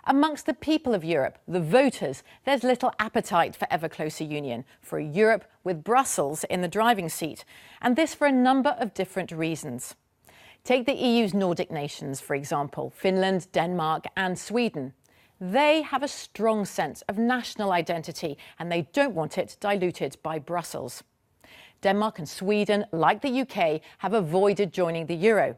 Amongst the people of Europe, the voters, there's little appetite for ever closer union, for a Europe with Brussels in the driving seat, and this for a number of different reasons. Take the EU's Nordic nations, for example, Finland, Denmark and Sweden. They have a strong sense of national identity and they don't want it diluted by Brussels. Denmark and Sweden, like the UK, have avoided joining the euro.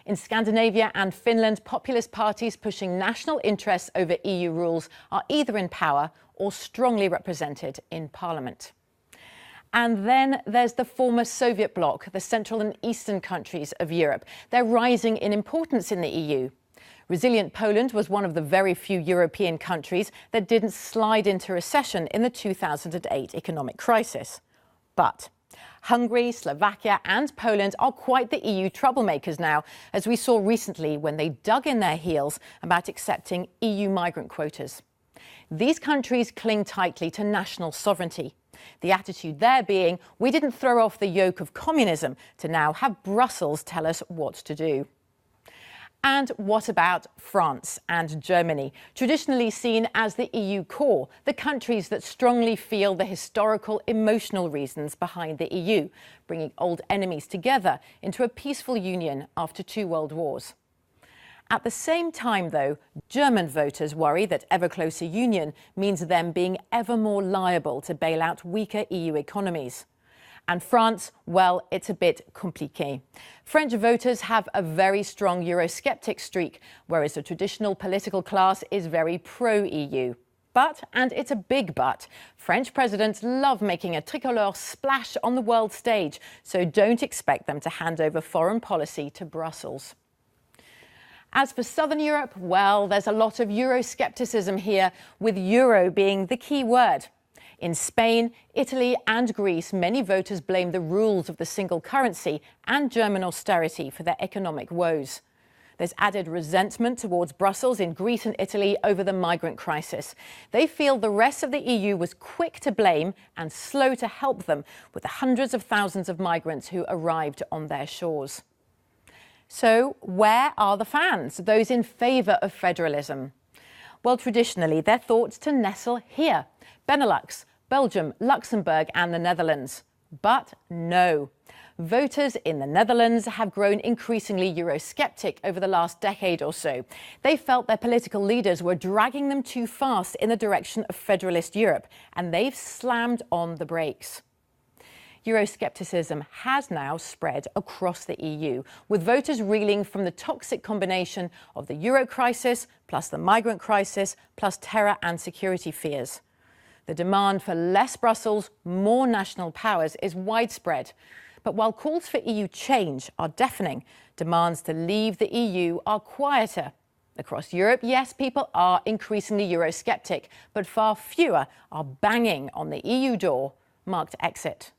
In Scandinavia and Finland, populist parties pushing national interests over EU rules are either in power or strongly represented in parliament. And then there's the former Soviet bloc, the Central and Eastern countries of Europe. They're rising in importance in the EU. Resilient Poland was one of the very few European countries that didn't slide into recession in the 2008 economic crisis. But Hungary, Slovakia and Poland are quite the EU troublemakers now, as we saw recently when they dug in their heels about accepting EU migrant quotas. These countries cling tightly to national sovereignty. The attitude there being, we didn't throw off the yoke of communism to now have Brussels tell us what to do. And what about France and Germany, traditionally seen as the EU core, the countries that strongly feel the historical, emotional reasons behind the EU, bringing old enemies together into a peaceful union after 2 world wars? At the same time, though, German voters worry that ever closer union means them being ever more liable to bail out weaker EU economies. And France, well, it's a bit compliqué. French voters have a very strong Eurosceptic streak, whereas the traditional political class is very pro-EU. But, and it's a big but, French presidents love making a tricolore splash on the world stage, so don't expect them to hand over foreign policy to Brussels. As for Southern Europe, well, there's a lot of Euroscepticism here, with euro being the key word. In Spain, Italy and Greece, many voters blame the rules of the single currency and German austerity for their economic woes. There's added resentment towards Brussels in Greece and Italy over the migrant crisis. They feel the rest of the EU was quick to blame and slow to help them with the hundreds of thousands of migrants who arrived on their shores. So where are the fans, those in favour of federalism? Well, traditionally, they're thought to nestle here. Benelux, Belgium, Luxembourg and the Netherlands. But no. Voters in the Netherlands have grown increasingly Eurosceptic over the last decade or so. They felt their political leaders were dragging them too fast in the direction of federalist Europe, and they've slammed on the brakes. Euroscepticism has now spread across the EU, with voters reeling from the toxic combination of the euro crisis, plus the migrant crisis, plus terror and security fears. The demand for less Brussels, more national powers is widespread. But while calls for EU change are deafening, demands to leave the EU are quieter. Across Europe, yes, people are increasingly Eurosceptic, but far fewer are banging on the EU door marked exit.